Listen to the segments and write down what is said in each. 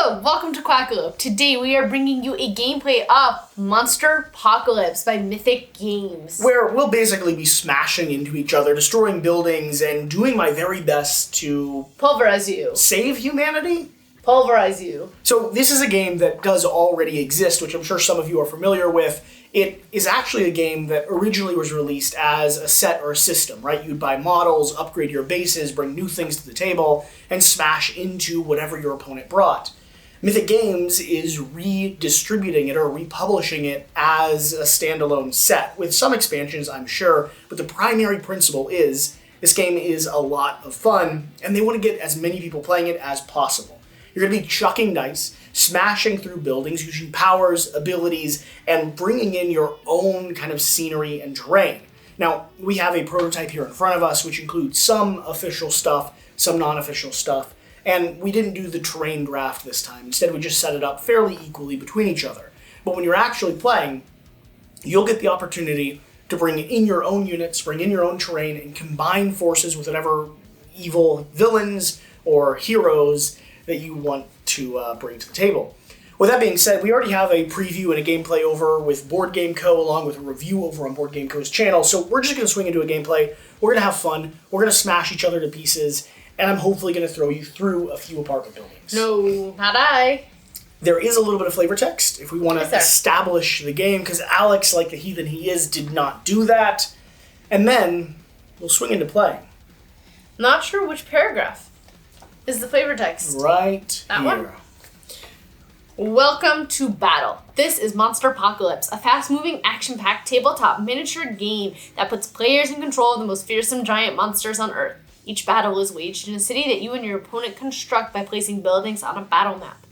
Hello, welcome to Quackalope. Today we are bringing you a gameplay of Monsterpocalypse by Mythic Games. Where we'll basically be smashing into each other, destroying buildings, and doing my very best to... Pulverize you. Save humanity? Pulverize you. So this is a game that does already exist, which I'm sure some of you are familiar with. It is actually a game that originally was released as a set or a system, right? You'd buy models, upgrade your bases, bring new things to the table, and smash into whatever your opponent brought. Mythic Games is redistributing it or republishing it as a standalone set, with some expansions, I'm sure, but the primary principle is this game is a lot of fun, and they want to get as many people playing it as possible. You're going to be chucking dice, smashing through buildings, using powers, abilities, and bringing in your own kind of scenery and terrain. Now, we have a prototype here in front of us, which includes some official stuff, some non-official stuff, and we didn't do the terrain draft this time. Instead, we just set it up fairly equally between each other. But when you're actually playing, you'll get the opportunity to bring in your own units, bring in your own terrain, and combine forces with whatever evil villains or heroes that you want to bring to the table. With that being said, we already have a preview and a gameplay over with Board Game Co. along with a review over on Board Game Co.'s channel, so we're just going to swing into a gameplay. We're going to have fun. We're going to smash each other to pieces, and I'm hopefully going to throw you through a few apartment buildings. No, not I. There is a little bit of flavor text if we want to establish the game, because Alex, like the heathen he is, did not do that. And then we'll swing into playing. Not sure which paragraph is the flavor text. Right that here. One? Welcome to battle. This is Monsterpocalypse, a fast-moving, action-packed tabletop miniature game that puts players in control of the most fearsome giant monsters on Earth. Each battle is waged in a city that you and your opponent construct by placing buildings on a battle map.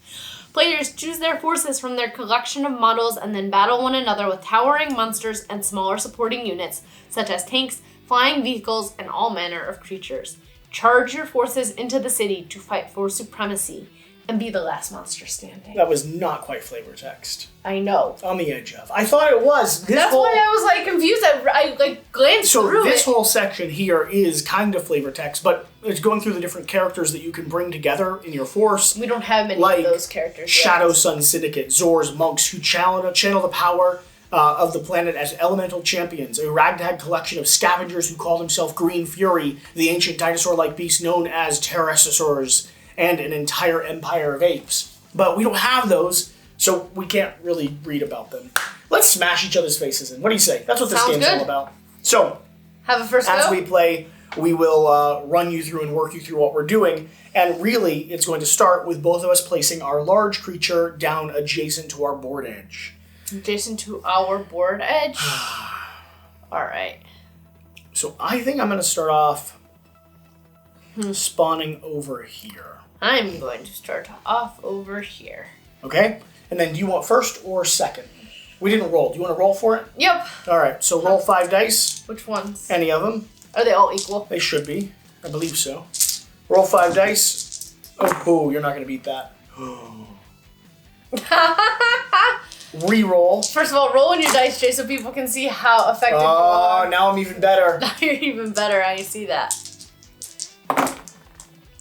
Players choose their forces from their collection of models and then battle one another with towering monsters and smaller supporting units, such as tanks, flying vehicles, and all manner of creatures. Charge your forces into the city to fight for supremacy and be the last monster standing. That was not quite flavor text. I know. On the edge of. I thought it was. That's why I was confused. I glanced through it. So this whole section here is kind of flavor text, but it's going through the different characters that you can bring together in your force. We don't have many of those characters yet. Shadow Sun Syndicate, Zor's monks who channel the power of the planet as elemental champions, a ragtag collection of scavengers who call themselves Green Fury, the ancient dinosaur-like beast known as pterosaurs, and an entire empire of apes. But we don't have those, so we can't really read about them. Let's smash each other's faces in. What do you say? That's what this game's all about. So, have a first go? As we play, we will run you through and work you through what we're doing, and really, it's going to start with both of us placing our large creature down adjacent to our board edge. Adjacent to our board edge? Alright. So I think I'm going to start off spawning over here. I'm going to start off over here. Okay? And then do you want first or second? We didn't roll. Do you want to roll for it? Yep. Alright, so roll 5 dice. Which ones? Any of them. Are they all equal? They should be. I believe so. Roll 5 dice. Oh, you're not going to beat that. Reroll. First of all, roll on your dice, Jay, so people can see how effective you are. Oh, now I'm even better. Now you're even better. I see that.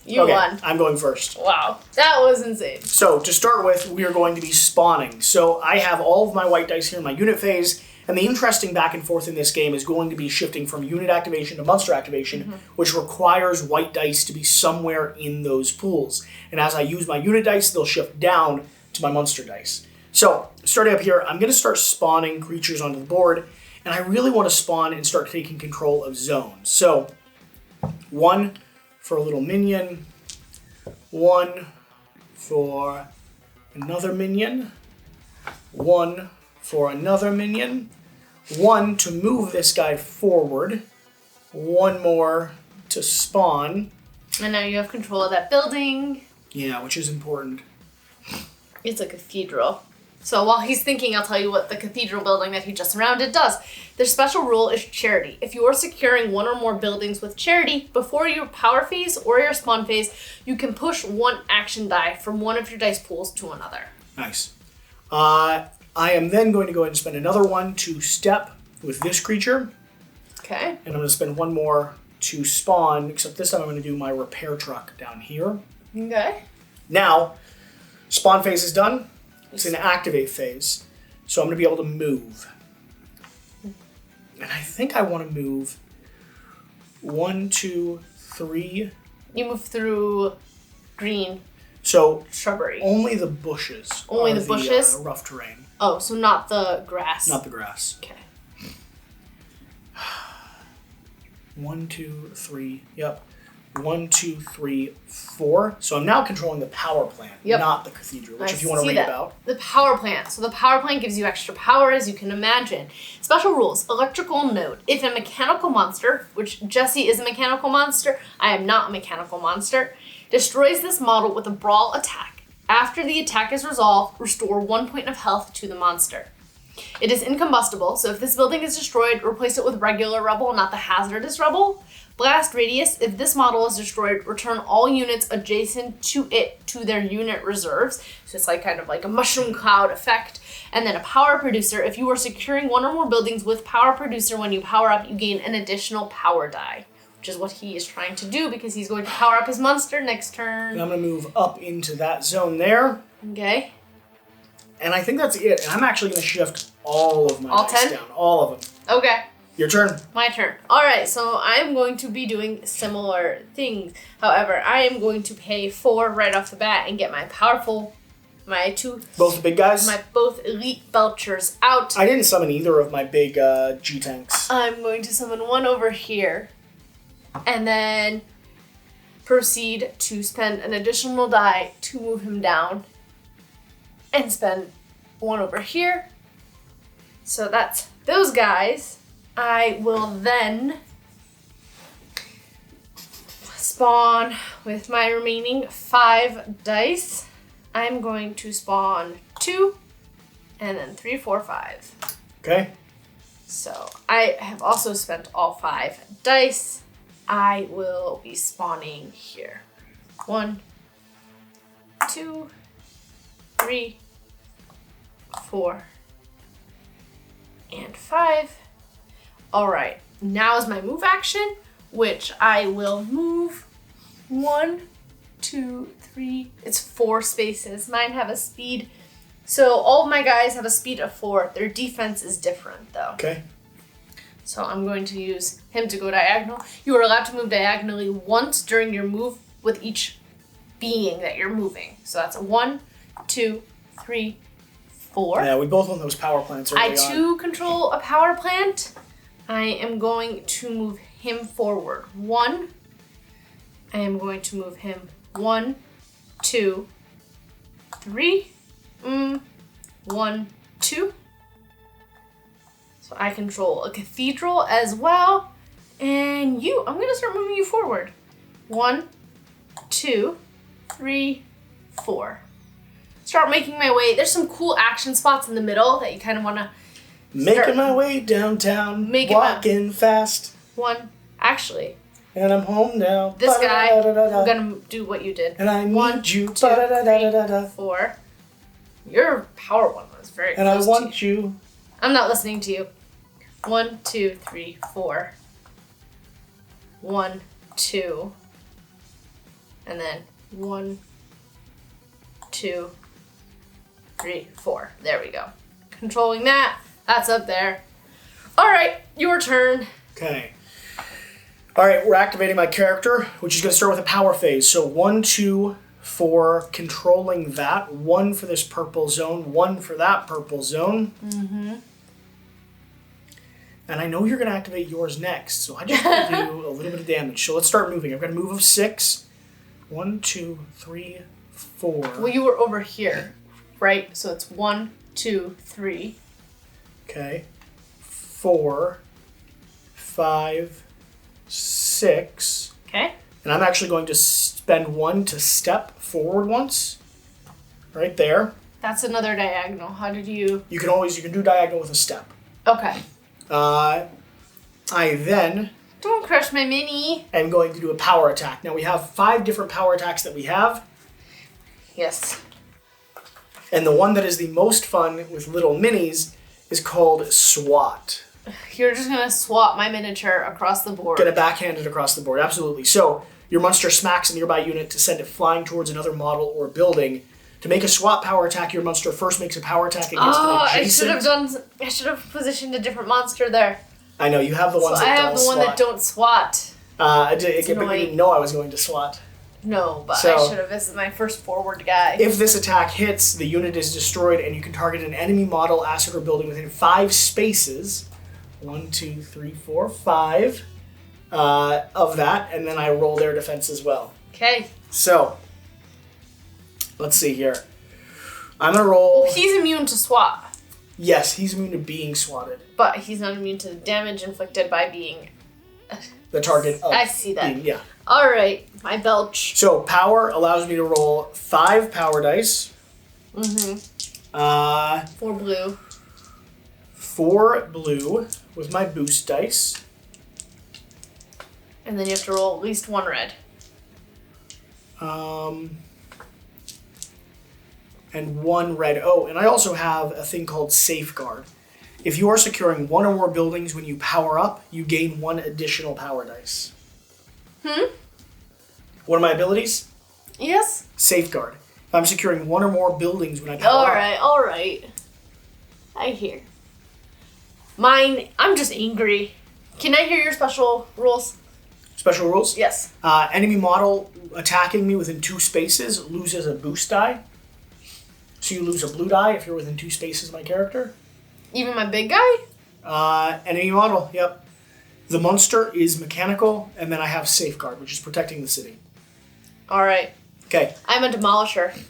You won. I'm going first. Wow. That was insane. So, to start with, we are going to be spawning. So, I have all of my white dice here in my unit phase, and the interesting back and forth in this game is going to be shifting from unit activation to monster activation, which requires white dice to be somewhere in those pools. And as I use my unit dice, they'll shift down to my monster dice. So, starting up here, I'm going to start spawning creatures onto the board, and I really want to spawn and start taking control of zones. So, 1 for a little minion, 1 for another minion, 1 for another minion, 1 to move this guy forward, 1 more to spawn. And now you have control of that building. Yeah, which is important. It's a cathedral. So while he's thinking, I'll tell you what the cathedral building that he just surrounded does. Their special rule is charity. If you are securing 1 or more buildings with charity, before your power phase or your spawn phase, you can push 1 action die from one of your dice pools to another. Nice. I am then going to go ahead and spend another 1 to step with this creature. Okay. And I'm going to spend 1 more to spawn, except this time I'm going to do my repair truck down here. Okay. Now, Spawn phase is done. It's an activate phase. So I'm going to be able to move. And I think I want to move 1, 2, 3. You move through green So shrubbery. only the bushes. Only are the bushes? Rough terrain. Oh, so not the grass. Not the grass. Okay. 1, 2, 3. Yep. 1, 2, 3, 4. So I'm now controlling the power plant, not the cathedral, which if you want to read about. The power plant. So the power plant gives you extra power, as you can imagine. Special rules. Electrical node. If a mechanical monster, which Jesse is a mechanical monster, I am not a mechanical monster, destroys this model with a brawl attack. After the attack is resolved, restore 1 point of health to the monster. It is incombustible, so if this building is destroyed, replace it with regular rubble, not the hazardous rubble. Blast radius, if this model is destroyed, return all units adjacent to it to their unit reserves. So it's like kind of like a mushroom cloud effect. And then a power producer, if you are securing one or more buildings with power producer, when you power up, you gain an additional power die, which is what he is trying to do because he's going to power up his monster next turn. And I'm going to move up into that zone there. Okay. And I think that's it. And I'm actually going to shift all of my All dice 10? down. All of them. Okay. Your turn. My turn. Alright, so I'm going to be doing similar things. However, I am going to pay 4 right off the bat and get my Both the big guys? my both elite belchers out. I didn't summon either of my big G-Tanks. I'm going to summon one over here and then proceed to spend an additional die to move him down and spend one over here. So that's those guys. I will then spawn with my remaining 5 dice. I'm going to spawn 2 and then 3, 4, 5. Okay. So I have also spent all 5 dice. I will be spawning here. 1, 2, 3, 4, and 5. Alright, now is my move action, which I will move 1, 2, 3. It's 4 spaces. Mine have a speed. So all of my guys have a speed of 4. Their defense is different, though. Okay. So I'm going to use him to go diagonal. You are allowed to move diagonally once during your move with each being that you're moving. So that's 1, 2, 3, 4. Yeah, we both own those power plants early I too control a power plant. I am going to move him forward. 1. I am going to move him 1, 2, 3. 1, 2. So I control a cathedral as well. And I'm going to start moving you forward. 1, 2, 3, 4. Start making my way. There's some cool action spots in the middle that you kind of want to Making my way downtown, walking fast. 1, actually. And I'm home now. This guy, I'm gonna do what you did. And I need 1, you. 2, 3, 4. Your power one was very and close I want to you. you. I'm not listening to you. 1, 2, 3, 4. 1, 2. And then 1, 2, 3, 4. There we go. Controlling that. That's up there. All right, your turn. Okay. All right, we're activating my character, which is going to start with a power phase. So 1, 2, 4, controlling that. 1 for this purple zone, 1 for that purple zone. Mm-hmm. And I know you're going to activate yours next, so I just want to do a little bit of damage. So let's start moving. I've got a move of 6. 1, 2, 3, 4. Well, you were over here, right? So it's 1, 2, 3. Okay. 4, 5, 6. Okay. And I'm actually going to spend 1 to step forward once. Right there. That's another diagonal. How did you... You can do diagonal with a step. Okay. I then Don't crush my mini. am going to do a power attack. Now we have 5 different power attacks that we have. Yes. And the one that is the most fun with little minis is called SWAT. You're just going to swap my miniature across the board. Gonna backhand it across the board, absolutely. So your monster smacks a nearby unit to send it flying towards another model or building. To make a swap power attack, your monster first makes a power attack against an adjacent. I should have positioned a different monster there. I know, you have the ones so that I don't have the one that don't swat. I didn't know I was going to swat. No, but I should have. This is my first forward guy. If this attack hits, the unit is destroyed, and you can target an enemy model, asset, or building within 5 spaces. 1, 2, 3, 4, 5 of that, and then I roll their defense as well. Okay. So, let's see here. I'm going to roll... Well, he's immune to swat. Yes, he's immune to being swatted. But he's not immune to the damage inflicted by being... The target of I see that. Being, yeah. Alright, my belch. So, power allows me to roll 5 power dice. 4 blue. 4 blue with my boost dice. And then you have to roll at least 1 red. And 1 red. Oh, and I also have a thing called Safeguard. If you are securing 1 or more buildings when you power up, you gain 1 additional power dice. One of my abilities? Yes? Safeguard. If I'm securing 1 or more buildings when I power up. Alright. I hear. Mine, I'm just angry. Can I hear your special rules? Special rules? Yes. Enemy model attacking me within 2 spaces loses a boost die. So you lose a blue die if you're within 2 spaces of my character. Even my big guy? Enemy model, yep. The monster is mechanical, and then I have Safeguard, which is protecting the city. Alright. Okay. I'm a demolisher. Do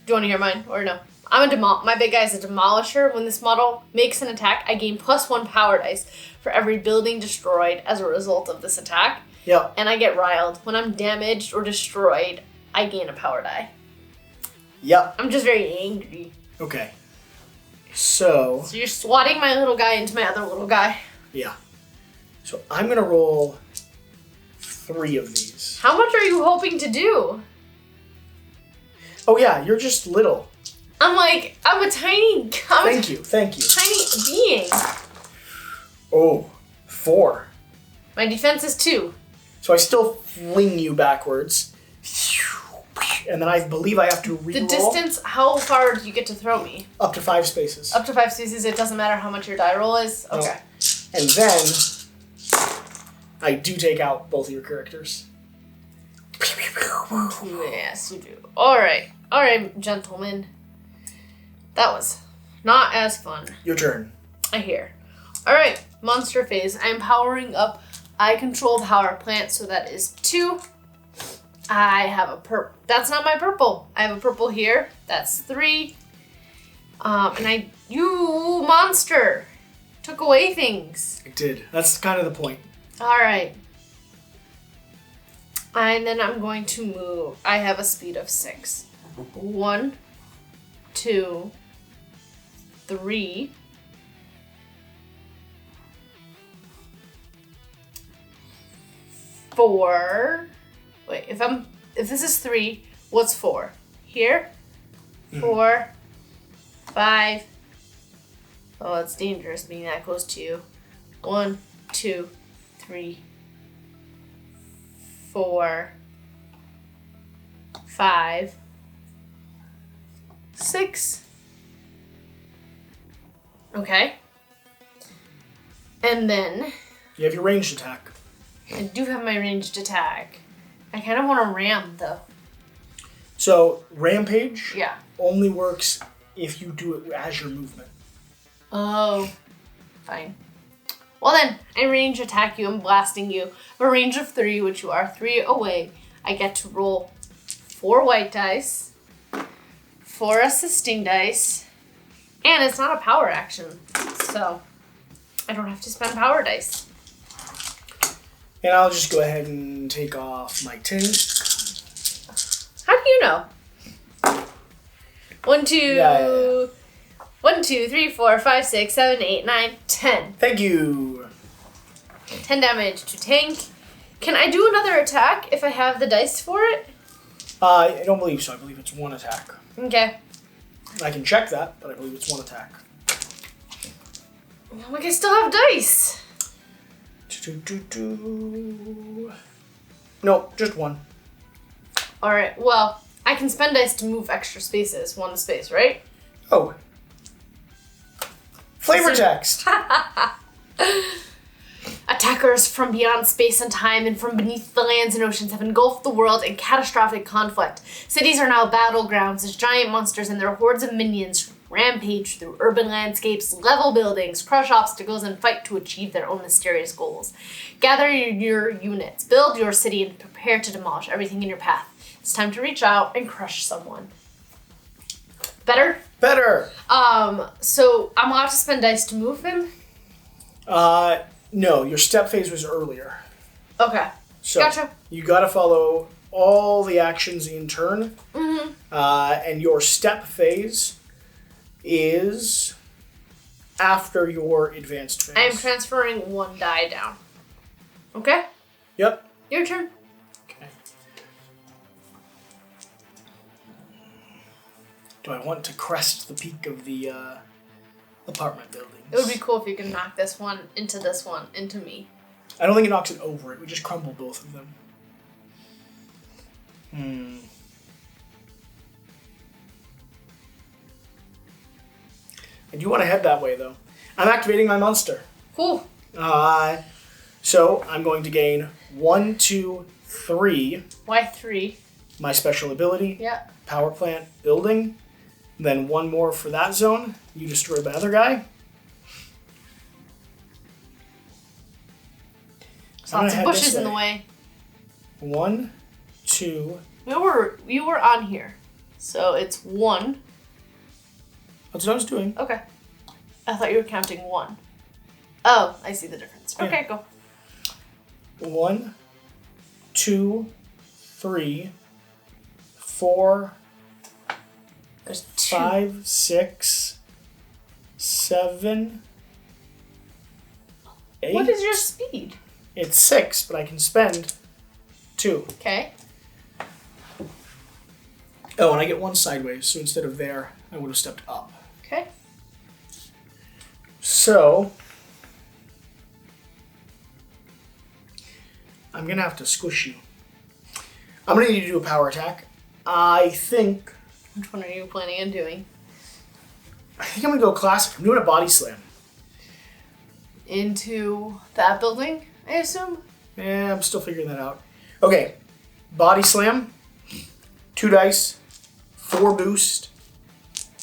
you want to hear mine or no? My big guy is a demolisher. When this model makes an attack, I gain +1 power dice for every building destroyed as a result of this attack. Yep. And I get riled. When I'm damaged or destroyed, I gain a power die. Yep. I'm just very angry. Okay. So you're swatting my little guy into my other little guy. Yeah. So I'm going to roll 3 of these. How much are you hoping to do? Oh yeah, you're just little. I'm a tiny... Thank you. Tiny being. Oh, 4. My defense is 2. So I still fling you backwards. And then I believe I have to reroll. The distance, how far do you get to throw me? Up to 5 spaces. Up to 5 spaces, it doesn't matter how much your die roll is? Okay. No. And then I do take out both of your characters. Yes, you do. Alright, gentlemen. That was not as fun. Your turn. I hear. Alright, monster phase. I'm powering up. I control power plant, so that is 2. I have a purple. That's not my purple. I have a purple here. That's 3. And you monster took away things. I did. That's kind of the point. Alright. And then I'm going to move. I have a speed of 6. 1, 2, 3. 4. Wait, if this is 3, what's 4? Here? 4, 5. Oh, it's dangerous being that close to you. 1, 2, 3, 4, 5, 6. Okay. And then You have your ranged attack. I do have my ranged attack. I kind of want to ram, though. So, rampage Yeah. only works if you do it as your movement. Oh. Fine. Well then, I range attack you. I'm blasting you. A range of 3, which you are 3 away. I get to roll 4 white dice, 4 assisting dice, and it's not a power action. So, I don't have to spend power dice. And I'll just go ahead and take off my tank. How do you know? 1, 2, Yeah. 1, 2, 3, 4, 5, 6, 7, 8, 9, 10. Thank you. 10 damage to tank. Can I do another attack if I have the dice for it? I don't believe so. I believe it's 1 attack. Okay. I can check that, but I believe it's 1 attack. I still have dice. No, just 1. Alright, well, I can spend dice to move extra spaces, one space, right? Oh. Flavor text. Attackers from beyond space and time and from beneath the lands and oceans have engulfed the world in catastrophic conflict. Cities are now battlegrounds as giant monsters and their hordes of minions rampage through urban landscapes, level buildings, crush obstacles, and fight to achieve their own mysterious goals. Gather your units, build your city, and prepare to demolish everything in your path. It's time to reach out and crush someone. Better? Better. So I'm allowed to spend dice to move him? No, your step phase was earlier. Okay. So Gotcha. You gotta follow all the actions in turn. Mm-hmm. And your step phase is after your advanced phase. I am transferring one die down. Okay? Yep. Your turn. Okay. Do I want to crest the peak of the apartment buildings? It would be cool if you could knock this one, into me. I don't think it knocks it over. It would just crumble both of them. I do want to head that way, though. I'm activating my monster. Cool. So I'm going to gain 1, 2, 3. Why 3? My special ability. Yeah. Power plant building. Then 1 more for that zone. You destroy the other guy. Lots of bushes in the way. 1, 2. We were on here, so it's 1. That's what I was doing. Okay. I thought you were counting 1. Oh, I see the difference. Yeah. Okay, go. 1, 2, 3, 4, There's 2. 5, 6, 7, 8. What is your speed? It's 6, but I can spend 2. Okay. Oh, and I get 1 sideways, so instead of there, I would have stepped up. Okay. So, I'm going to have to squish you. I'm going to need you to do a power attack. I think Which one are you planning on doing? I'm going to go classic. I'm doing a body slam. Into that building, I assume? Yeah, I'm still figuring that out. Okay, body slam, 2 dice, 4 boost,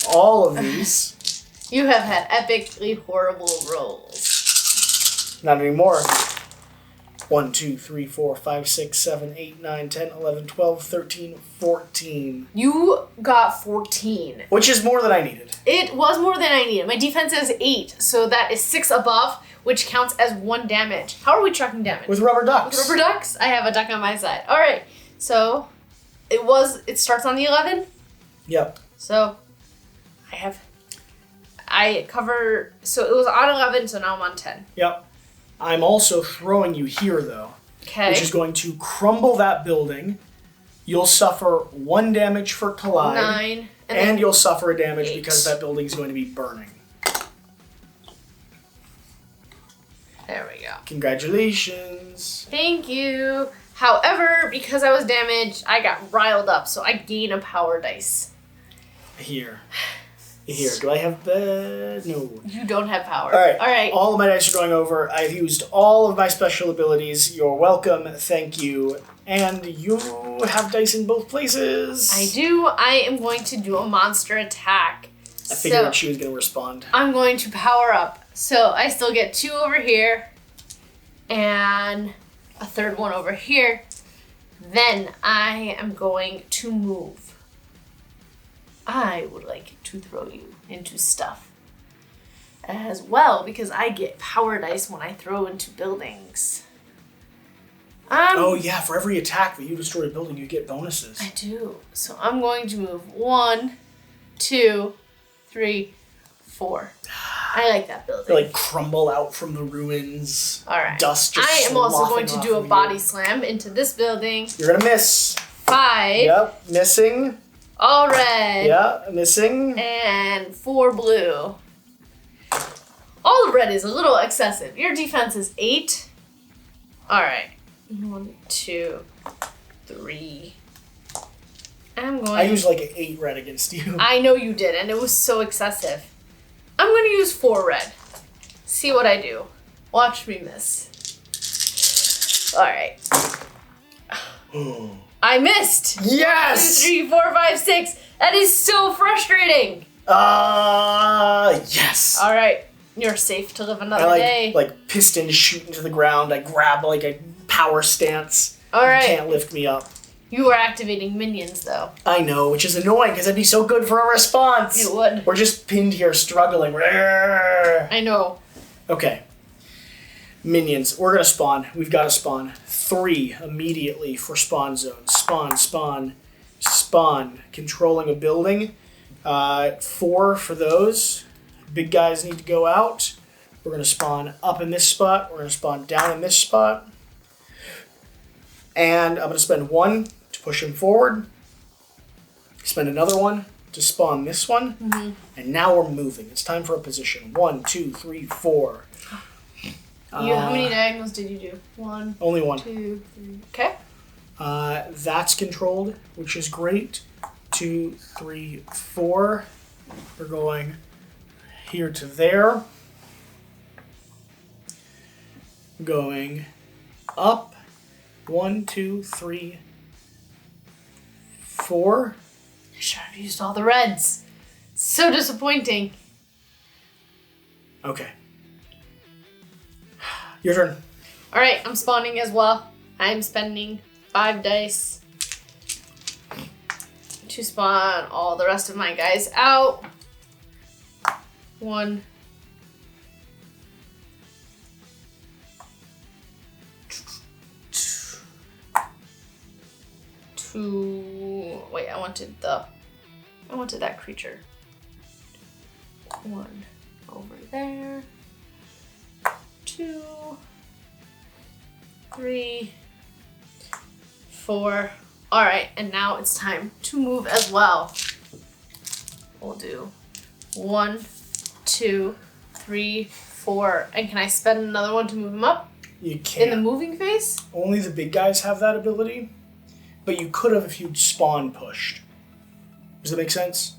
all of these. You have had epically horrible rolls. Not anymore. 1, 2, 3, 4, 5, 6, 7, 8, 9, 10, 11, 12, 13, 14. You got 14. Which is more than I needed. It was more than I needed. My defense is 8, so that is 6 above, which counts as 1 damage. How are we tracking damage? With rubber ducks. With rubber ducks? I have a duck on my side. All right. So it starts on the 11. Yep. So I cover, so it was on 11, so now I'm on 10. Yep. I'm also throwing you here, though. Okay. Which is going to crumble that building. You'll suffer 1 damage for collide. 9. And you'll suffer a damage 8. because that building is going to be burning. There we go. Congratulations. Thank you. However, because I was damaged, I got riled up, so I gain a power dice. Here. Do I have no. You don't have power. All right. All right. All of my dice are going over. I've used all of my special abilities. You're welcome. Thank you. And you have dice in both places. I do. I am going to do a monster attack. I figured that she was going to respond. I'm going to power up. So I still get 2 over here and a 3rd one over here. Then I am going to move. I would like to throw you into stuff as well because I get power dice when I throw into buildings. Oh yeah, for every attack that you destroy a building, you get bonuses. I do. So I'm going to move 1, 2, 3, 4. I like that building. They crumble out from the ruins. All right. Dust just I am also going to sloughing do a off of body you. slam into this building. You're going to miss. 5. Yep, missing. All red. Yeah, missing. And 4 blue. All red is a little excessive. Your defense is 8. All right. 1, 2, 3, I used like 8 red against you. I know you did, and it was so excessive. I'm going to use 4 red. See what I do. Watch me miss. Alright. I missed! Yes! 1, 2, 3, 4, 5, 6. That is so frustrating! Yes! Alright. You're safe to live another day. Like pistons shoot into the ground. I grab like a power stance. Alright. You can't lift me up. You are activating minions, though. I know, which is annoying because that'd be so good for a response. It would. We're just pinned here struggling. I know. Okay. Minions. We're going to spawn. We've got to spawn 3 immediately for spawn zones. Spawn. Controlling a building. 4 for those. Big guys need to go out. We're going to spawn up in this spot. We're going to spawn down in this spot. And I'm going to spend 1 to push him forward. Spend another 1 to spawn this one. Mm-hmm. And now we're moving. It's time for a position. 1, 2, 3, 4. How many diagonals did you do? 1. Only 1. 2, 3. Okay. That's controlled, which is great. 2, 3, 4. We're going here to there. Going up. 1, 2, 3, 4. I should have used all the reds. So disappointing. Okay. Your turn. Alright, I'm spawning as well. I'm spending 5 dice to spawn all the rest of my guys out. 1. 2. Wait, I wanted that creature. 1 over there. 2, 3, 4. Alright, and now it's time to move as well. We'll do 1, 2, 3, 4. And can I spend another 1 to move him up? You can't. In the moving phase? Only the big guys have that ability. But you could have if you'd spawn pushed. Does that make sense?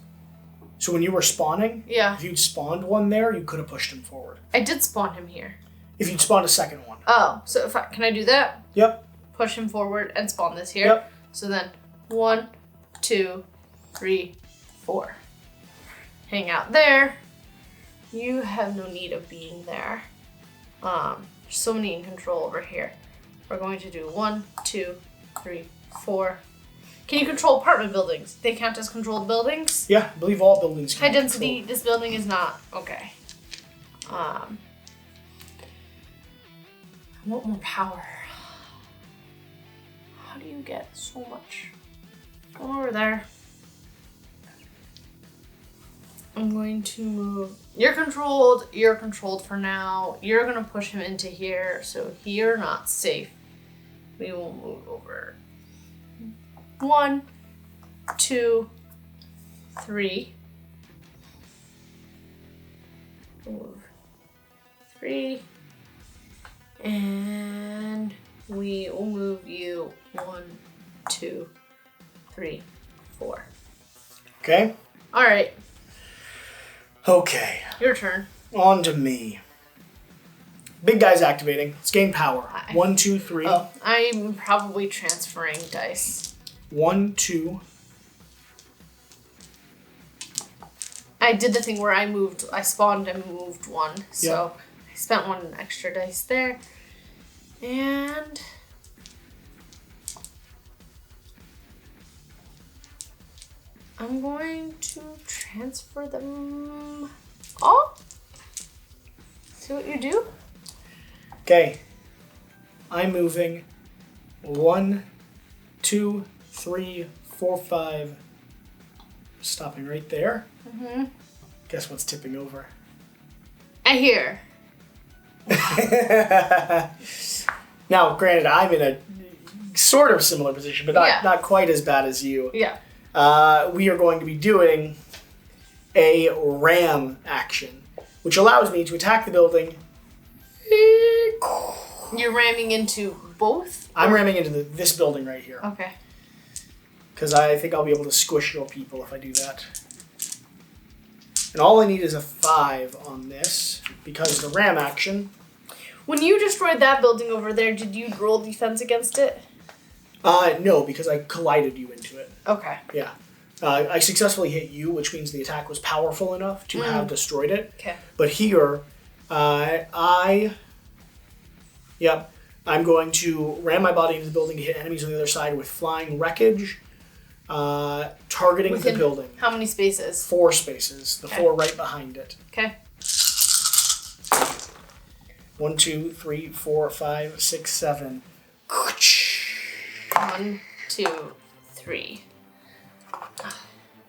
So when you were spawning, Yeah. if you'd spawned 1 there, you could have pushed him forward. I did spawn him here. If you'd spawned a second 1. Oh, so can I do that? Yep. Push him forward and spawn this here. Yep. So then 1, 2, 3, 4. Hang out there. You have no need of being there. There's so many in control over here. We're going to do 1, 2, 3, 4. Can you control apartment buildings? They count as controlled buildings? Yeah, I believe all buildings can High be density, controlled. this building is not. Okay. I want more power. How do you get so much? Go over there. I'm going to move. You're controlled for now. You're going to push him into here, so you're not safe. We will move over. 1, 2, 3. Move 3. And we will move you 1, 2, 3, 4. Okay? Alright, Okay. your turn. On to me. Big guy's activating. Let's gain power. 1, 2, 3. Oh, I'm probably transferring dice. 1, 2. I did the thing where I spawned and moved 1. So I spent 1 extra dice there. And I'm going to transfer them all. See what you do? Okay. I'm moving 1, 2, 3, 4, 5. Stopping right there. Mm-hmm. Guess what's tipping over? I hear. Now, granted, I'm in a sort of similar position, but not quite as bad as you. Yeah. We are going to be doing a ram action, which allows me to attack the building. You're ramming into both? I'm ramming into this building right here. Okay. Because I think I'll be able to squish your people if I do that. And all I need is a 5 on this, because the ram action. When you destroyed that building over there, did you roll defense against it? No, because I collided you into it. Okay. Yeah. I successfully hit you, which means the attack was powerful enough to have destroyed it. Okay. But here, I'm going to ram my body into the building to hit enemies on the other side with flying wreckage, targeting the building. How many spaces? 4 spaces. The 4 right behind it. Okay. 1, 2, 3, 4, 5, 6, 7. 1, 2, 3.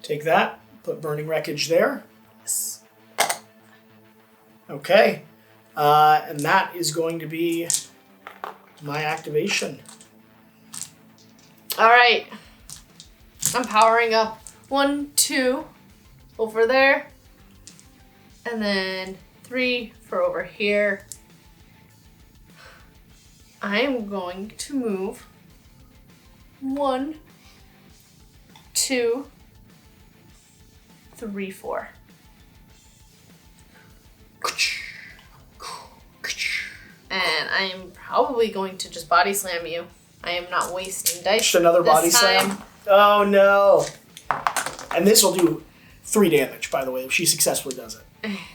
Take that. Put burning wreckage there. Yes. Okay. And that is going to be my activation. All right. I'm powering up. 1, 2 over there. And then 3 for over here. I'm going to move 1, 2, 3, 4. And I am probably going to just body slam you. I am not wasting dice. Just another body slam? Oh no. And this will do 3 damage, by the way, if she successfully does it.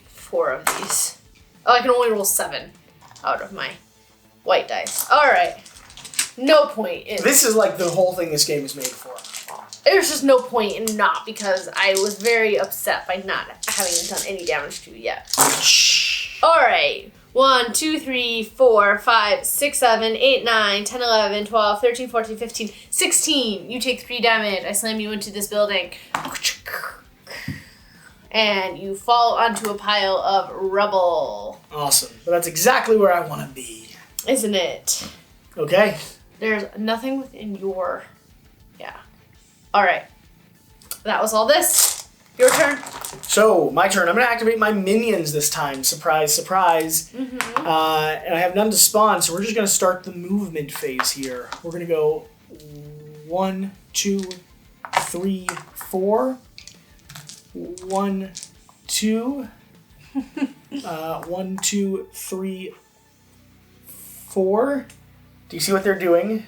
4 of these. Oh, I can only roll 7 out of my white dice. Alright. No point in... This is like the whole thing this game is made for. There's just no point in not, because I was very upset by not having done any damage to you yet. Alright. 1, 2, 3, 4, 5, 6, 7, 8, 9, 10, 11, 12, 13, 14, 15, 16. You take 3 damage. I slam you into this building. And you fall onto a pile of rubble. Awesome. But that's exactly where I want to be. Isn't it? Okay. There's nothing within your... Yeah. Alright. That was all this. Your turn. So, my turn. I'm going to activate my minions this time. Surprise, surprise. And I have none to spawn, so we're just going to start the movement phase here. We're going to go 1, 2, 3, 4. 1, 2. 1, 2, 3, 4. Do you see what they're doing?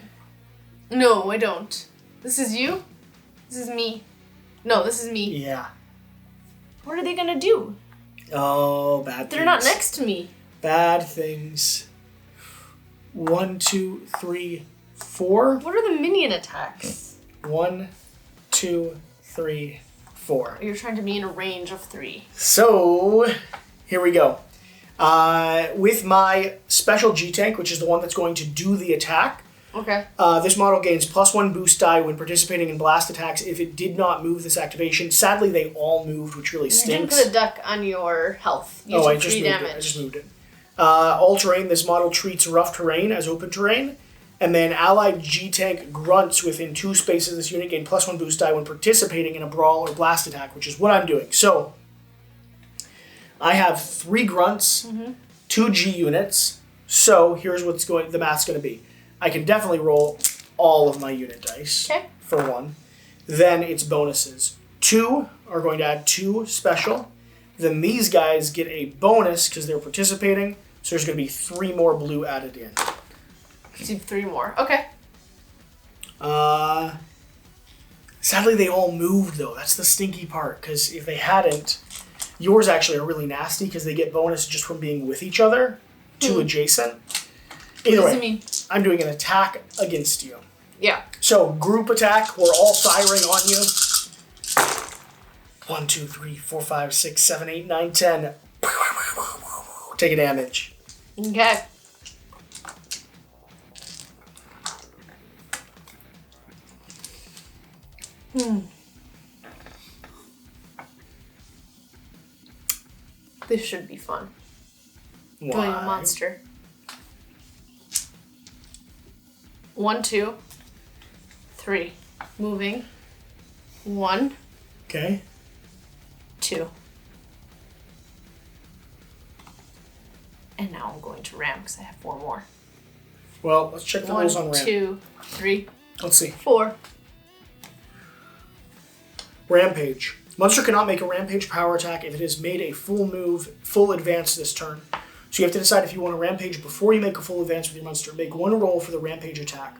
No, I don't. This is you? This is me. No, this is me. Yeah. What are they gonna do? Oh, bad things. They're not next to me. Bad things. 1, 2, 3, 4. What are the minion attacks? 1, 2, 3, 4. You're trying to be in a range of 3. So, here we go. With my special G-Tank, which is the one that's going to do the attack, Okay. this model gains +1 boost die when participating in blast attacks if it did not move this activation. Sadly, they all moved, which really stinks. You didn't put a duck on your health. You I took just 3 moved damage. it. I just moved it. All terrain, this model treats rough terrain as open terrain. And then allied G-Tank grunts within 2 spaces of this unit gain +1 boost die when participating in a brawl or blast attack, which is what I'm doing. So, I have 3 grunts, 2 G units. So, here's what's the math's going to be. I can definitely roll all of my unit dice for 1. Then it's bonuses. 2 are going to add 2 special. Then these guys get a bonus because they're participating. So there's going to be 3 more blue added in. So 3 more. Okay. Sadly, they all moved, though. That's the stinky part. Because if they hadn't, yours actually are really nasty because they get bonus just from being with each other. 2 adjacent. Either way, I'm doing an attack against you. Yeah. So, group attack. We're all firing on you. 1, 2, 3, 4, 5, 6, 7, 8, 9, 10. Take a damage. Okay. This should be fun. Why? Doing a monster. 1, 2, 3. Moving. 1, Okay. 2. And now I'm going to ram because I have 4 more. Well, let's check the rules on 1, ramp. 2, 3, Let's see. 4. Rampage. Monster cannot make a rampage power attack if it has made a full move, full advance this turn. So you have to decide if you want to rampage before you make a full advance with your monster. Make one roll for the rampage attack.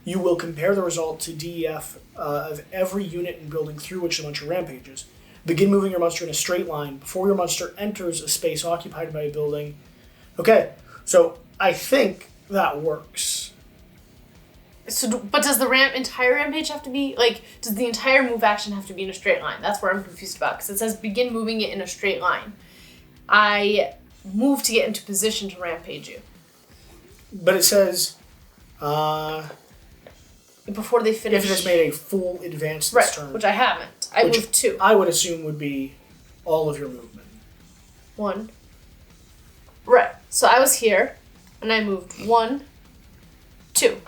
You will compare the result to DEF of every unit and building through which the monster rampages. Begin moving your monster in a straight line before your monster enters a space occupied by a building. Okay, so I think that works. So, but does the entire rampage have to be, like, does the entire move action have to be in a straight line? That's where I'm confused about, because it says begin moving it in a straight line. I move to get into position to rampage you. But it says... before they finish... If it has made a full advance this turn. Which I haven't. I moved 2. I would assume would be all of your movement. 1. Right. So I was here, and I moved 1, 2.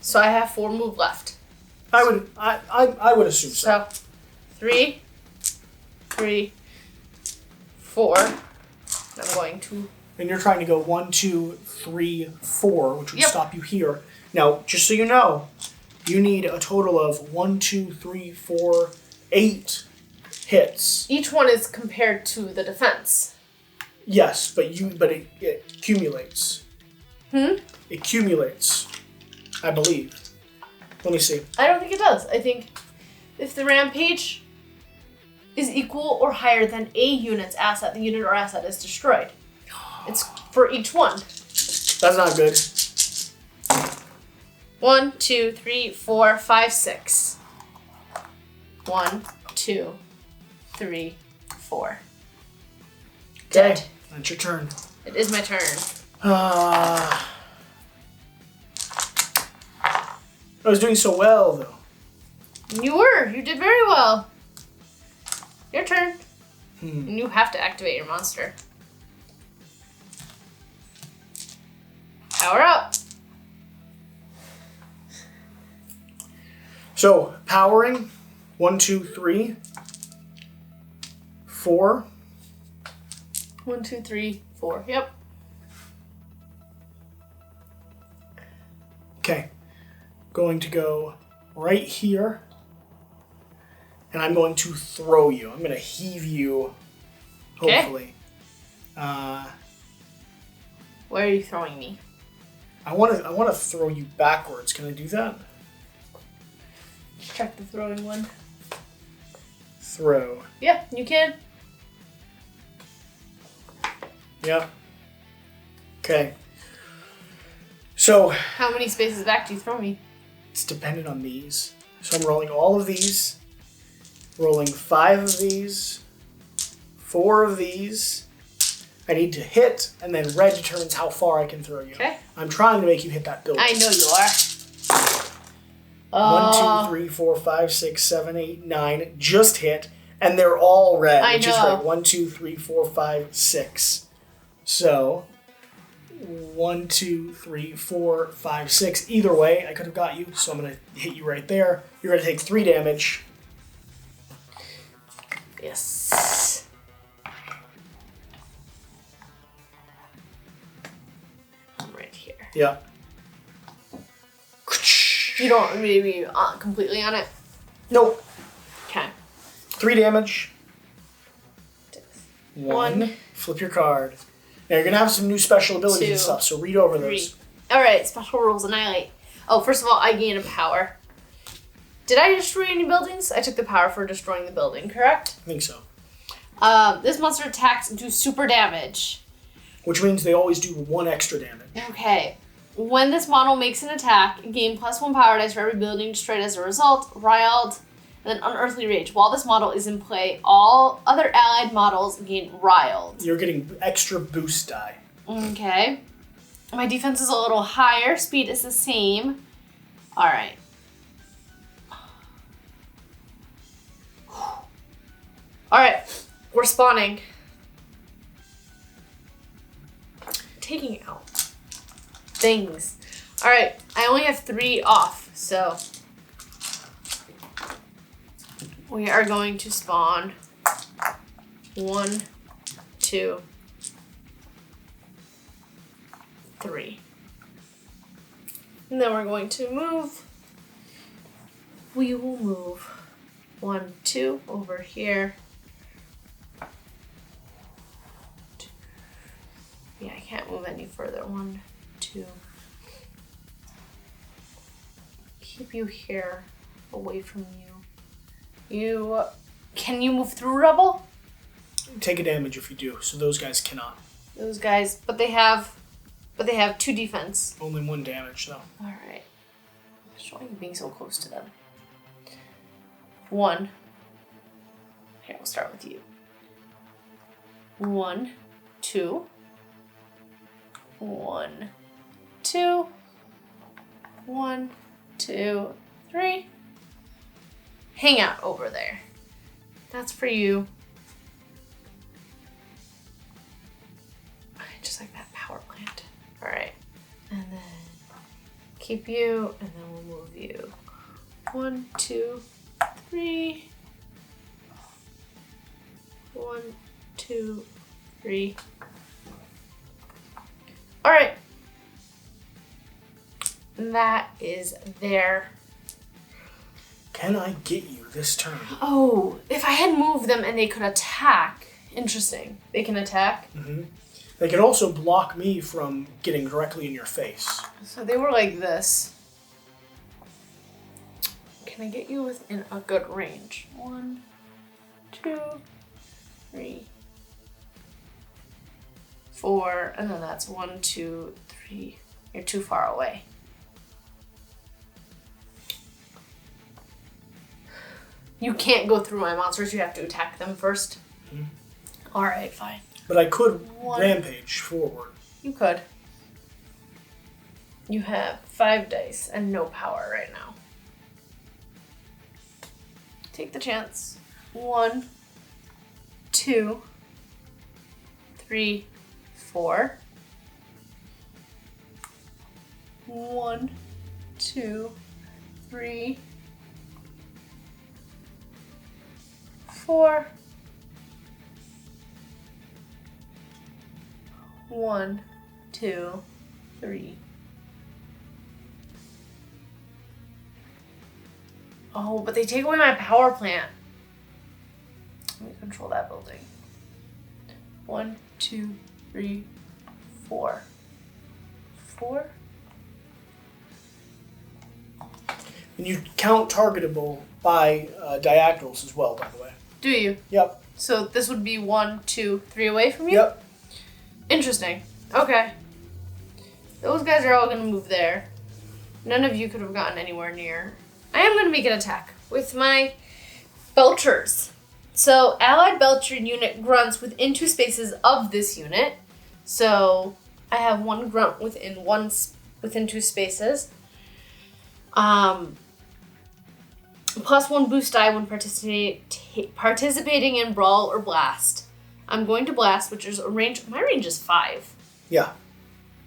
So I have 4 move left. I would assume so. So 3, 4. I'm going to... And you're trying to go 1, 2, 3, 4, which would stop you here. Now, just so you know, you need a total of 1, 2, 3, 4, 8 hits. Each one is compared to the defense. Yes, but it accumulates. It accumulates, I believe. Let me see. I don't think it does. I think if the rampage is equal or higher than a unit's asset, the unit or asset is destroyed. It's for each one. That's not good. 1, 2, 3, 4, 5, 6. 1, 2, 3, 4. Dead. That's your turn. It is my turn. I was doing so well, though. You were. You did very well. Your turn. And you have to activate your monster. Power up. So, powering. 1, 2, 3, 4. 1, 2, 3, 4. Yep. Okay. Going to go right here. And I'm going to throw you. I'm going to heave you, hopefully. Okay. Where are you throwing me? I want to throw you backwards. Can I do that? Check the throwing one. Throw. Yeah, you can. Yeah. Okay. So... How many spaces back do you throw me? It's dependent on these. So I'm rolling all of these. Rolling 5 of these. 4 of these. I need to hit, and then red determines how far I can throw you. Okay. I'm trying to make you hit that building. I know you are. 1, 2, 3, 4, 5, 6, 7, 8, 9. Just hit, and they're all red. I which is know. right. 1, 2, 3, 4, 5, 6. So 1, 2, 3, 4, 5, 6. Either way, I could have got you, so I'm going to hit you right there. You're going to take 3 damage. Yes. I'm right here. Yeah. You don't maybe completely on it? Nope. Okay. 3 damage. 1. Flip your card. Now you're going to have some new special abilities 2, and stuff, so read over 3. those. Alright, special rules annihilate. Oh, first of all, I gain a power. Did I destroy any buildings? I took the power for destroying the building, correct? I think so. This monster attacks do super damage. Which means they always do 1 extra damage. Okay. When this model makes an attack, gain +1 power dice for every building destroyed as a result, riled, and then unearthly rage. While this model is in play, all other allied models gain riled. You're getting extra boost die. Okay. My defense is a little higher. Speed is the same. Alright. Alright. We're spawning. Taking out things. Alright. I only have 3 off, so we are going to spawn 1, 2, 3. And then we're going to move. We will move 1, 2 over here. Yeah, I can't move any further. 1, 2. Keep you here, away from you. Can you move through rubble? Take a damage if you do, so those guys cannot. Those guys, but they have 2 defense. Only 1 damage, though. All right. Showing being so close to them. 1. Here, we'll start with you. 1, 2. 1, 2. 1, 2, 3. Hang out over there. That's for you. Just like that power plant. All right. And then keep you, and then we'll move you. 1, 2, 3. 1, 2, 3. All right. That is there. Can I get you this turn? Oh, if I had moved them and they could attack. Interesting. They can attack? Mm-hmm. They can also block me from getting directly in your face. So they were like this. Can I get you within a good range? 1, 2, 3, 4, and then that's 1, 2, 3. You're too far away. You can't go through my monsters. You have to attack them first. Mm-hmm. All right, fine. But I could rampage forward. You could. You have 5 dice and no power right now. Take the chance. 1, 2, 3, 4. 1, 2, 3, 4. 1, 2, 3. Oh, but they take away my power plant. Let me control that building. 1, 2, 3, 4. 4? And you count targetable by diagonals as well, by the way. Do you? Yep. So this would be 1, 2, 3 away from you? Yep. Interesting. Okay. Those guys are all going to move there. None of you could have gotten anywhere near. I am going to make an attack with my Belchers. So, allied Belcher unit grunts within 2 spaces of this unit. So, I have 1 grunt within 2 spaces. Plus 1 boost die when participating in brawl or blast. I'm going to blast, which is a range. My range is 5. Yeah.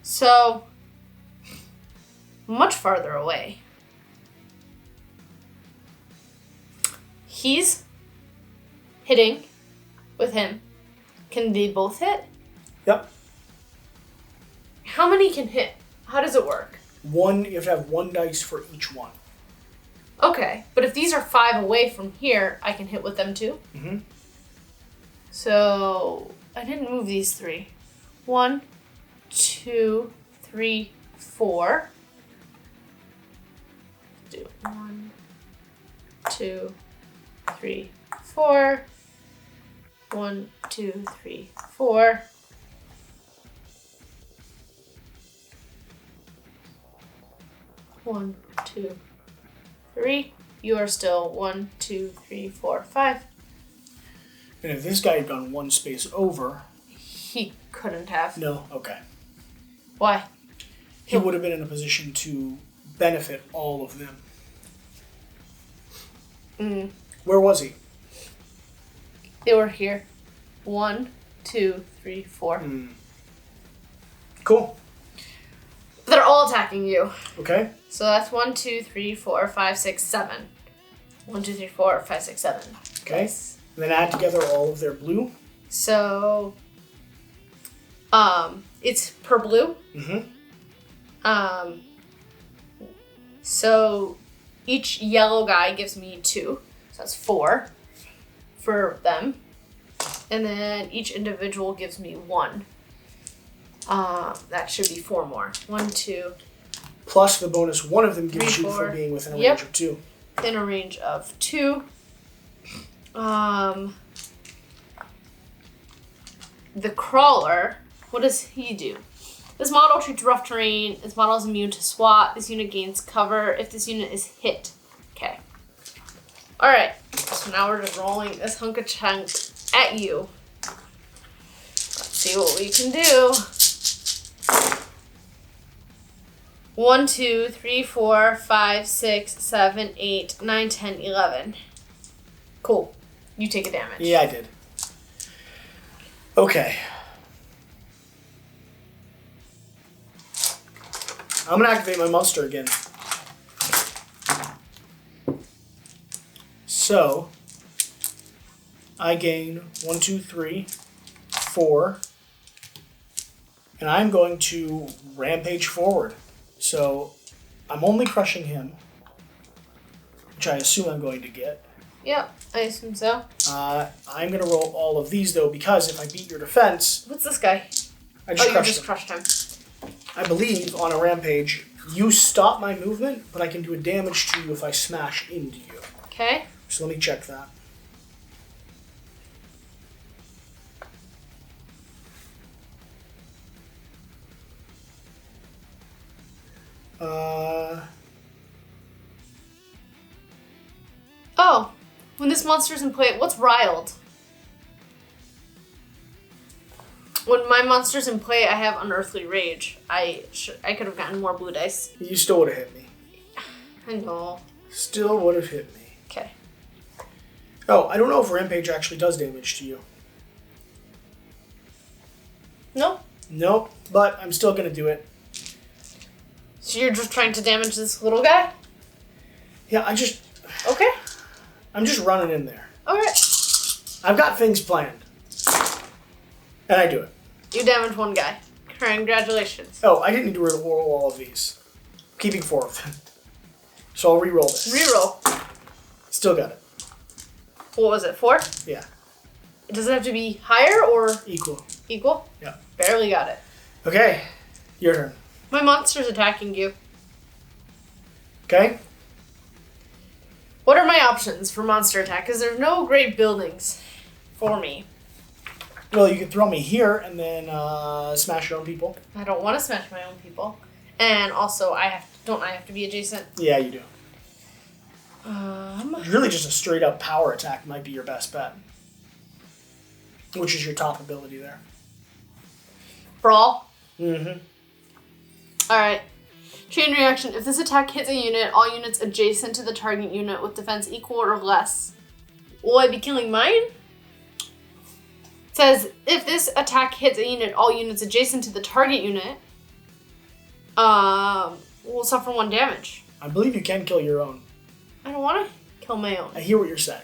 So, much farther away. He's hitting with him. Can they both hit? Yep. How many can hit? How does it work? You have to have 1 dice for each one. Okay, but if these are 5 away from here, I can hit with them too? Mm-hmm. So, I didn't move these 3. 1, 2, 3, 4. Do 1, 2, 3, 4. 1, 2, 3, 4. 1, 2, 3. You are still 1, 2, 3, 4, 5. And if this guy had gone 1 space over... He couldn't have. No? Okay. Why? He would have been in a position to benefit all of them. Where was he? They were here. 1, 2, 3, 4. Cool. They're all attacking you. Okay. So that's 1, 2, 3, 4, 5, 6, 7. 1, 2, 3, 4, 5, 6, 7. Okay. Nice. And then add together all of their blue. So, it's per blue. So each yellow guy gives me 2. So that's 4 for them. And then each individual gives me 1. That should be 4 more. 1, 2. Plus the bonus one of them gives 3, you 4. for being within a range of 2. Within a range of 2. The crawler, what does he do? This model treats rough terrain. This model is immune to SWAT. This unit gains cover if this unit is hit. Okay. Alright. So now we're just rolling this hunk of chunk at you. Let's see what we can do. 1, 2, 3, 4, 5, 6, 7, 8, 9, 10, 11. Cool. You take a damage. Yeah, I did. Okay. I'm going to activate my monster again. So, I gain 1, 2, 3, 4. And I'm going to rampage forward. So, I'm only crushing him, which I assume I'm going to get. Yep, I assume so. I'm going to roll all of these, though, because if I beat your defense... What's this guy? I just crushed him. I believe, on a rampage, you stop my movement, but I can do a damage to you if I smash into you. Okay. So let me check that. Oh, when this monster's in play, what's riled? When my monster's in play, I have Unearthly Rage. I could have gotten more blue dice. You still would have hit me. I know. Still would have hit me. Okay. Oh, I don't know if Rampage actually does damage to you. No. Nope, but I'm still going to do it. So you're just trying to damage this little guy? Yeah, Okay. I'm just running in there. Alright. I've got things planned. And I do it. You damaged one guy. Congratulations. Oh, I didn't need to roll all of these. I'm keeping 4 of them. So I'll re-roll this. Reroll. Still got it. What was it, 4? Yeah. Does it have to be higher or Equal. equal? Yeah. Barely got it. Okay, your turn. My monster's attacking you. Okay? What are my options for monster attack? Because there's no great buildings for me. Well, you could throw me here and then smash your own people. I don't want to smash my own people. And also, I have to be adjacent? Yeah, you do. Really just a straight up power attack might be your best bet. Which is your top ability there. Brawl? Mm-hmm. Alright. Chain reaction. If this attack hits a unit, all units adjacent to the target unit with defense equal or less. Will I be killing mine? It says, if this attack hits a unit, all units adjacent to the target unit will suffer 1 damage. I believe you can kill your own. I don't want to kill my own. I hear what you're saying.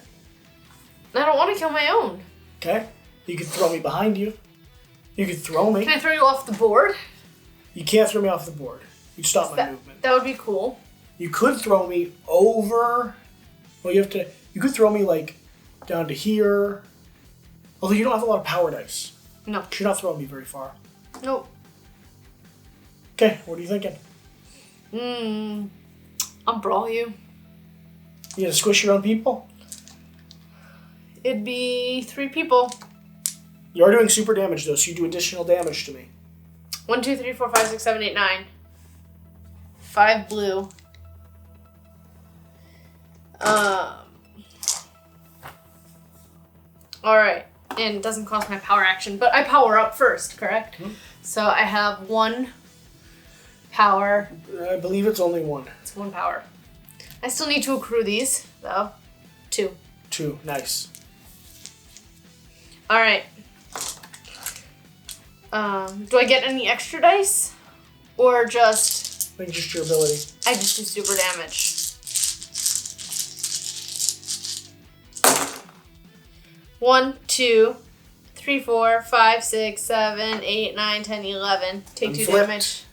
I don't want to kill my own. Okay? You could throw me behind you. You could throw me. Can I throw you off the board? You can't throw me off the board. You'd stop my movement. That would be cool. You could throw me over. Well, you could throw me, like, down to here. Although you don't have a lot of power dice. No. You're not throwing me very far. Nope. Okay, what are you thinking? I'll brawl you. You gonna squish your own people? It'd be 3 people. You are doing super damage, though, so you do additional damage to me. 1, 2, 3, 4, 5, 6, 7, 8, 9. 5 blue. Alright. And it doesn't cost my power action, but I power up first, correct? Mm-hmm. So I have 1 power. I believe it's only 1. It's 1 power. I still need to accrue these, though. 2. 2, nice. Alright. Do I get any extra dice? Or just... I think just your ability. I just do super damage. 1, 2, 3, 4, 5, 6, 7, 8, 9, 10, 11. Take 2 flipped. damage.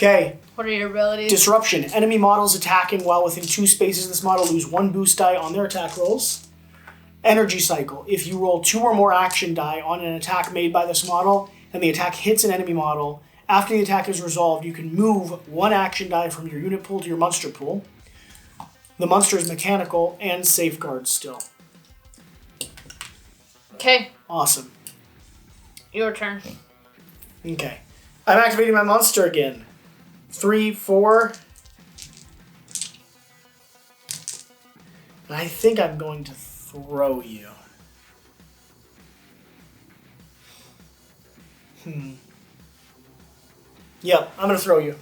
Okay. What are your abilities? Disruption. Enemy models attacking while within 2 spaces of this model lose 1 boost die on their attack rolls. Energy cycle. If you roll 2 or more action die on an attack made by this model, and the attack hits an enemy model, after the attack is resolved, you can move 1 action die from your unit pool to your monster pool. The monster is mechanical and safeguards still. Okay. Awesome. Your turn. Okay. I'm activating my monster again. 3, 4. And I think I'm going to throw you. Yep, I'm going to throw you.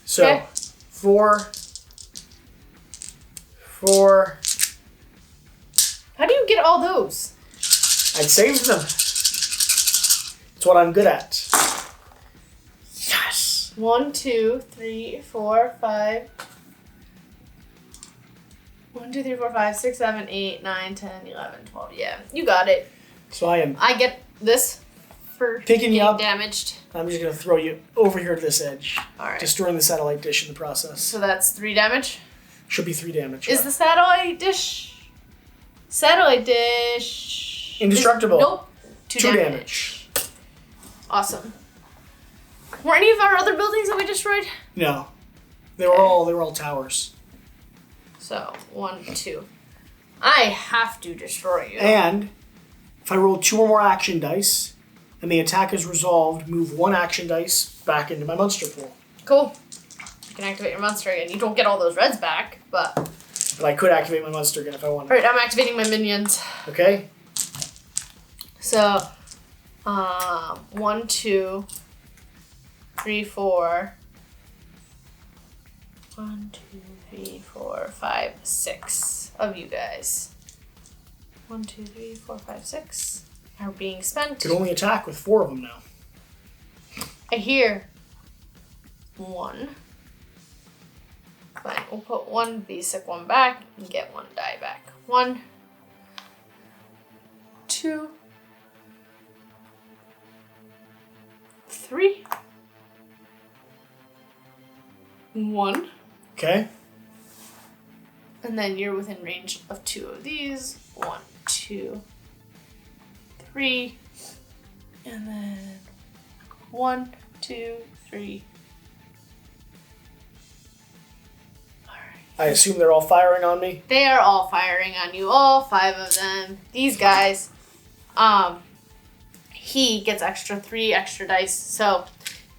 So, Okay. 4. How do you get all those? I'd saved them. It's what I'm good at. Yes. 1, 2, 3, 4, 5. 1, 2, 3, 4, 5, 6, 7, 8, 9, 10, 11, 12. Yeah, you got it. So I get this for picking you getting up. damaged. I'm just going to throw you over here to this edge. All right. Destroying the satellite dish in the process. So that's 3 damage. Should be 3 damage. Is the satellite dish? Satellite dish. Indestructible. Nope. 2 2 damage. damage. Awesome. Were any of our other buildings that we destroyed? No. They were all towers. So 1, 2. I have to destroy you. And if I roll 2 or more action dice, and the attack is resolved, move 1 action dice back into my monster pool. Cool. You can activate your monster again. You don't get all those reds back, but... But I could activate my monster again if I wanted. Alright, I'm activating my minions. Okay? So, 1, 2, 3, 4. 1, 2, 3, 4, 5, 6 of you guys. 1, 2, 3, 4, 5, 6 are being spent. Could only attack with 4 of them now. I hear 1. Fine, we'll put 1 basic one back and get 1 die back. 1, 2, 3, 1. Okay? And then you're within range of 2 of these. 1, 2, 3. And then 1, 2, 3. I assume they're all firing on me? They are all firing on you, all 5 of them. These guys, he gets 3 extra dice. So,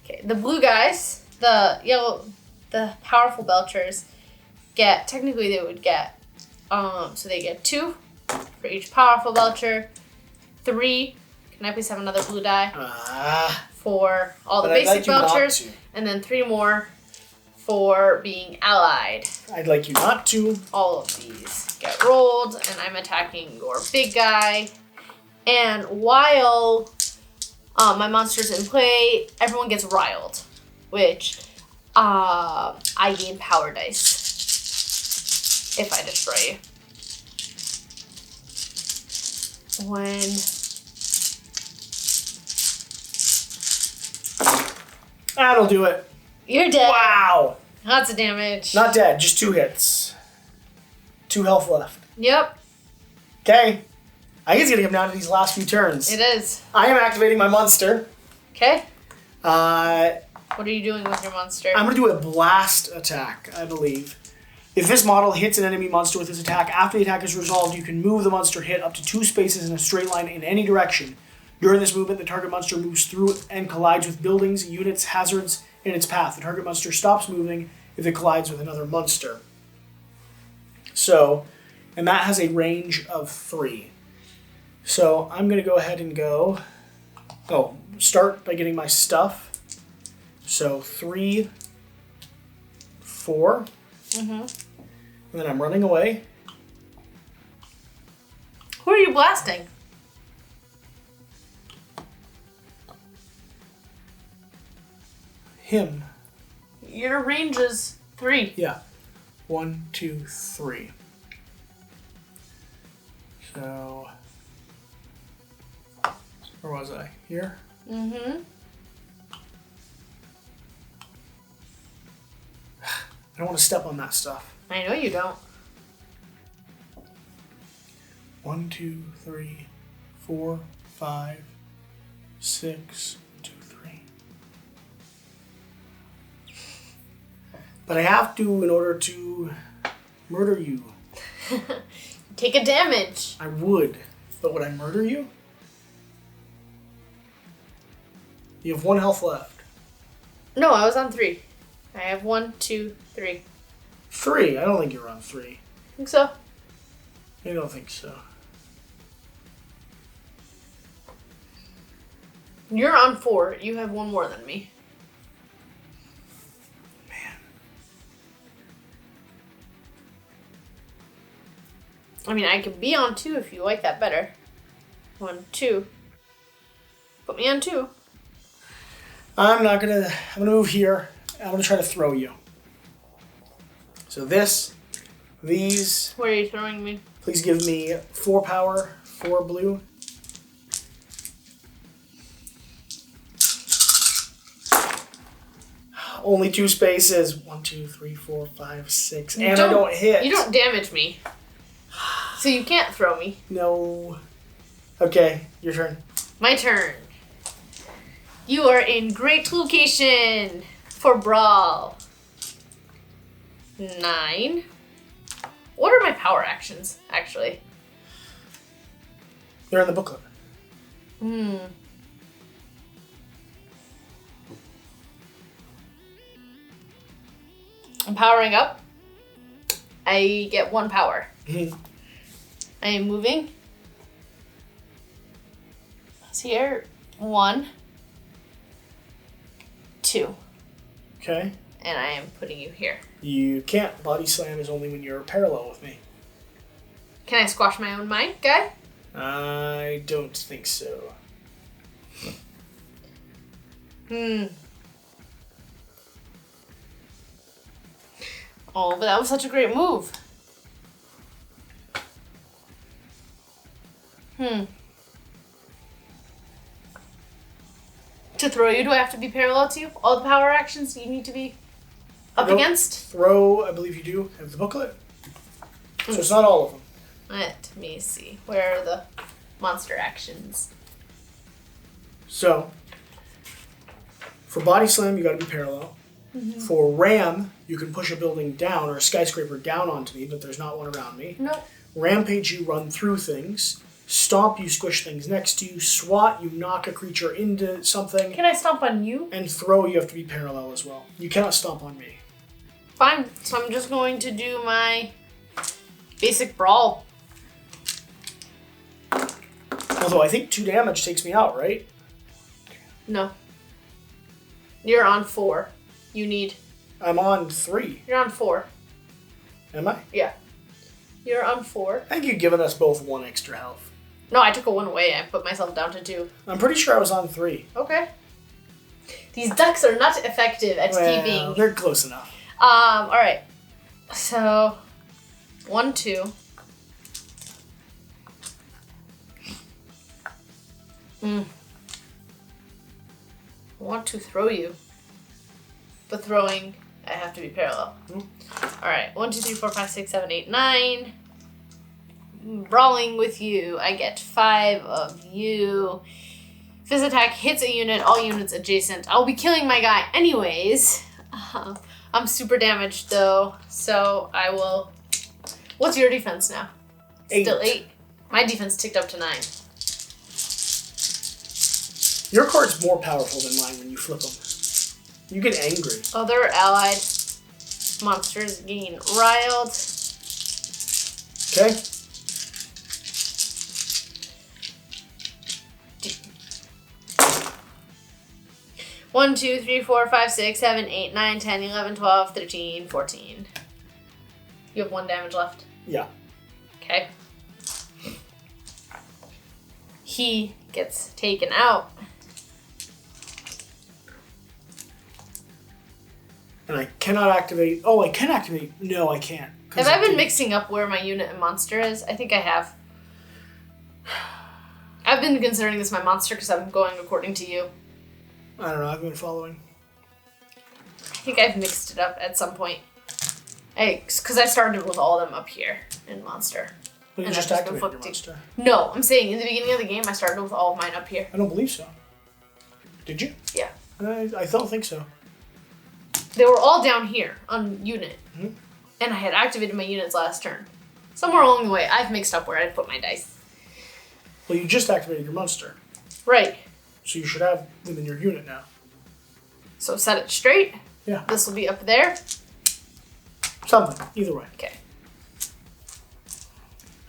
okay, the blue guys, the yellow, the powerful belchers get, technically they would get, so they get 2 for each powerful belcher, 3, can I please have another blue die? For all the basic belchers, and then 3 more for being allied. I'd like you not to. All of these get rolled, and I'm attacking your big guy. And while my monster's in play, everyone gets riled, which I gain power dice if I destroy you. When That'll do it. you're dead. Wow. Lots of damage. Not dead, just 2 hits. 2 health left. Yep, Okay. I think it's gonna come down to these last few turns. it is. I am activating my monster. Okay. I'm What are you doing with your monster? gonna do a blast attack, I believe. If this model hits an enemy monster with this attack, after the attack is resolved, you can move the monster hit up to 2 spaces in a straight line in any direction. During this movement, the target monster moves through and collides with buildings, units, hazards in its path. The target monster stops moving if it collides with another monster. So, and that has a range of 3. So I'm going to go ahead and go, start by getting my stuff. So 3, 4, and then I'm running away. Who are you blasting? Him. Your range is 3. Yeah. 1, 2, 3. So, where was I? Here? Mm-hmm. don't want to step on that stuff. I know you don't. 1, 2, 3, 4, 5, 6, 2, 3. But I have to in order to murder you. Take a damage. I would, but would I murder you? You have 1 health left. No, I was on 3. I have 1, 2, 3. 3? I don't think you're on 3. Think so? I don't think so. You're on 4. You have 1 more than me. Man. I mean, I could be on 2 if you like that better. 1, 2. Put me on 2. I'm gonna move here. I'm gonna try to throw you. So these. Where are you throwing me? Please give me 4 power, 4 blue. Only 2 spaces. 1, 2, 3, 4, 5, 6. And I don't hit. You don't damage me. So you can't throw me. No. Okay, your turn. My turn. You are in great location for brawl. 9. What are my power actions, actually? They're in the booklet. I'm powering up. I get 1 power. I am moving. It's here. 1, 2. Okay. And I am putting you here. You can't. Body slam is only when you're parallel with me. Can I squash my own mind, guy? I don't think so. Oh, but that was such a great move. To throw you, do I have to be parallel to you? All the power actions you need to be up against? Throw, I believe you do have the booklet. So it's not all of them. Let me see. Where are the monster actions? So, for body slam, you got to be parallel. For ram, you can push a building down or a skyscraper down onto me, but there's not one around me. Nope. Rampage, you run through things. Stomp, you squish things next to you. Swat, you knock a creature into something. Can I stomp on you? And throw, you have to be parallel as well. You cannot stomp on me. Fine. So I'm just going to do my basic brawl. Although I think 2 damage takes me out, right? No. You're on 4. You need... I'm on 3. You're on 4. Am I? Yeah. You're on 4. I think you've given us both 1 extra health. No, I took a 1 away. I put myself down to 2. I'm pretty sure I was on 3. Okay. These ducks are not effective at keeping... They're close enough. Alright. So, 1, 2. I want to throw you. But throwing, I have to be parallel. Alright, 1, 2, 3, 4, 5, 6, 7, 8, 9. Brawling with you. I get 5 of you. If this attack hits a unit, all units adjacent, I'll be killing my guy anyways. I'm super damaged though, so I will... What's your defense now? 8. Still 8? My defense ticked up to 9. Your card's more powerful than mine when you flip them. You get angry. Other allied monsters gain riled. Okay. One, 2, 3, 4, 5, 6, 7, 8, 9, 10, 11, 12, 13, 14. You have 1 damage left. Yeah. Okay. He gets taken out. And I cannot activate... Oh, I can activate... No, I can't. Have I been mixing up where my unit and monster is? I think I have. I've been considering this my monster because I'm going according to you. I don't know. I've been following. I think I've mixed it up at some point. Because I started with all of them up here in Monster. Well, you And just I've been activated your flipped monster. No, I'm saying in the beginning of the game, I started with all of mine up here. I don't believe so. Did you? Yeah. I don't think so. They were all down here on unit. Mm-hmm. And I had activated my units last turn. Somewhere along the way, I've mixed up where I put my dice. Well, you just activated your monster. Right. So you should have them in your unit now. So set it straight. Yeah. This will be up there. Something. Either way. Okay.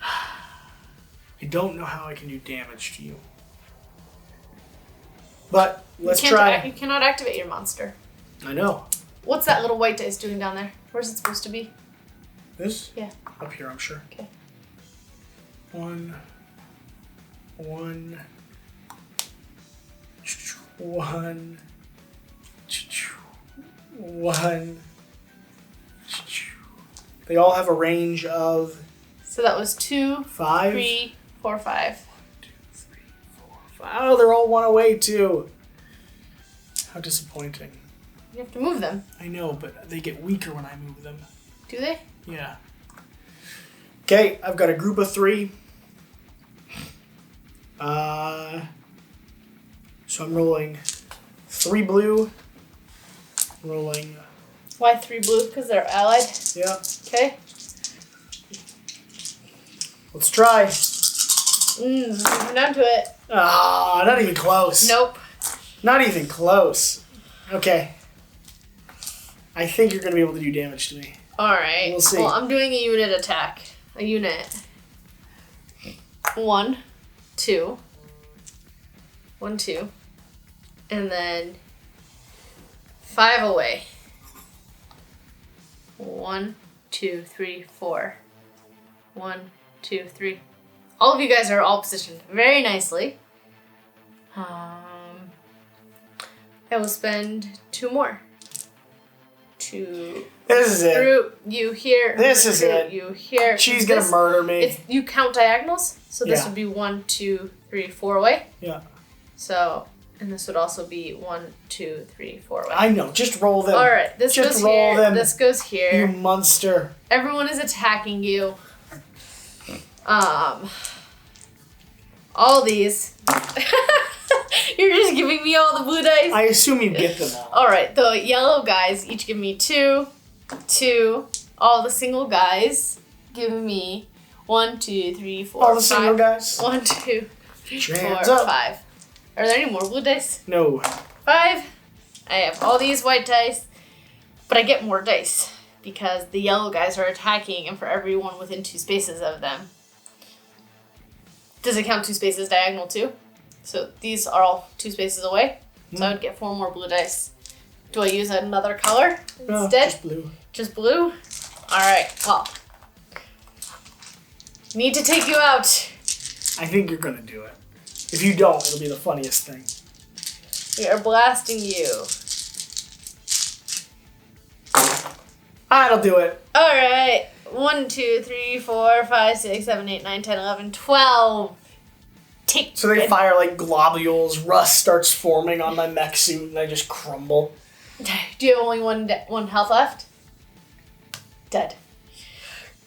I don't know how I can do damage to you. But let's you try. You cannot activate your monster. I know. What's that little white dice doing down there? Where's it supposed to be? This? Yeah. Up here, I'm sure. Okay. 1, 1, 1. They all have a range of So that was 2, 5, 3, 4, 5. 1, 2, 3, 4, 5. Oh, they're all one away too. How disappointing. You have to move them. I know, but they get weaker when I move them. Do they? Yeah. Okay, I've got a group of 3. So I'm rolling 3 blue. Rolling. Why 3 blue? Because they're allied? Yeah. Okay. Let's try. Moving down to it. Ah, not even close. Nope. Not even close. Okay. I think you're going to be able to do damage to me. Alright. We'll see. Well, I'm doing a unit attack. A unit. 1, 2. 1, 2. And then 5 away. 1, 2, 3, 4. 1, 2, 3. All of you guys are all positioned very nicely. I will spend 2 more. To This is it. recruit you here. This is recruit it. You here. She's going to murder me. You count diagonals, so this Yeah. would be 1, 2, 3, 4 away. Yeah. So, and this would also be 1, 2, 3, 4 away. I know. Just roll them. All right, this Just goes roll here. them. This goes You here. monster. Everyone is attacking you. All these. You're just giving me all the blue dice. I assume you get them all. All right, the yellow guys each give me 2, 2. All the single guys give me 1, 2, 3, 4, All the 5. single guys. 1, 2, 3, Your 4, hands up. 5. Are there any more blue dice? No. 5. I have all these white dice, but I get more dice because the yellow guys are attacking, and for everyone within 2 spaces of them. Does it count 2 spaces diagonal too? So these are all 2 spaces away. So I would get 4 more blue dice. Do I use another color No, instead? just blue. Just blue? Alright, well. Need to take you out. I think you're going to do it. If you don't, it'll be the funniest thing. We are blasting you. That'll do it. Alright. 1, 2, 3, 4, 5, 6, 7, 8, 9, 10, 11, 12. Take So they it. fire like globules. Rust starts forming on my mech suit, and I just crumble. Do you have only one health left? Dead.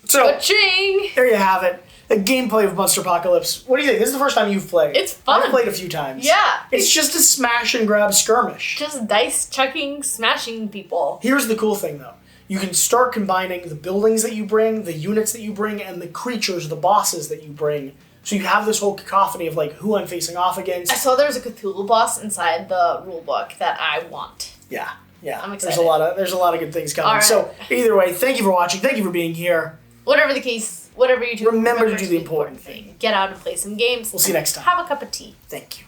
So Ka-ching! there you have it. The gameplay of Monsterpocalypse. What do you think? This is the first time you've played. It's fun. I've played a few times. Yeah. It's just a smash and grab skirmish. Just dice chucking, smashing people. Here's the cool thing, though. You can start combining the buildings that you bring, the units that you bring, and the creatures, the bosses that you bring. So you have this whole cacophony of like who I'm facing off against. I saw there's a Cthulhu boss inside the rulebook that I want. Yeah. I'm There's excited. a lot of good things coming. All right. So either way, thank you for watching. Thank you for being here. Whatever the case, whatever you do, Remember to do the important thing. Get out and play some games. We'll see you next time. Have a cup of tea. Thank you.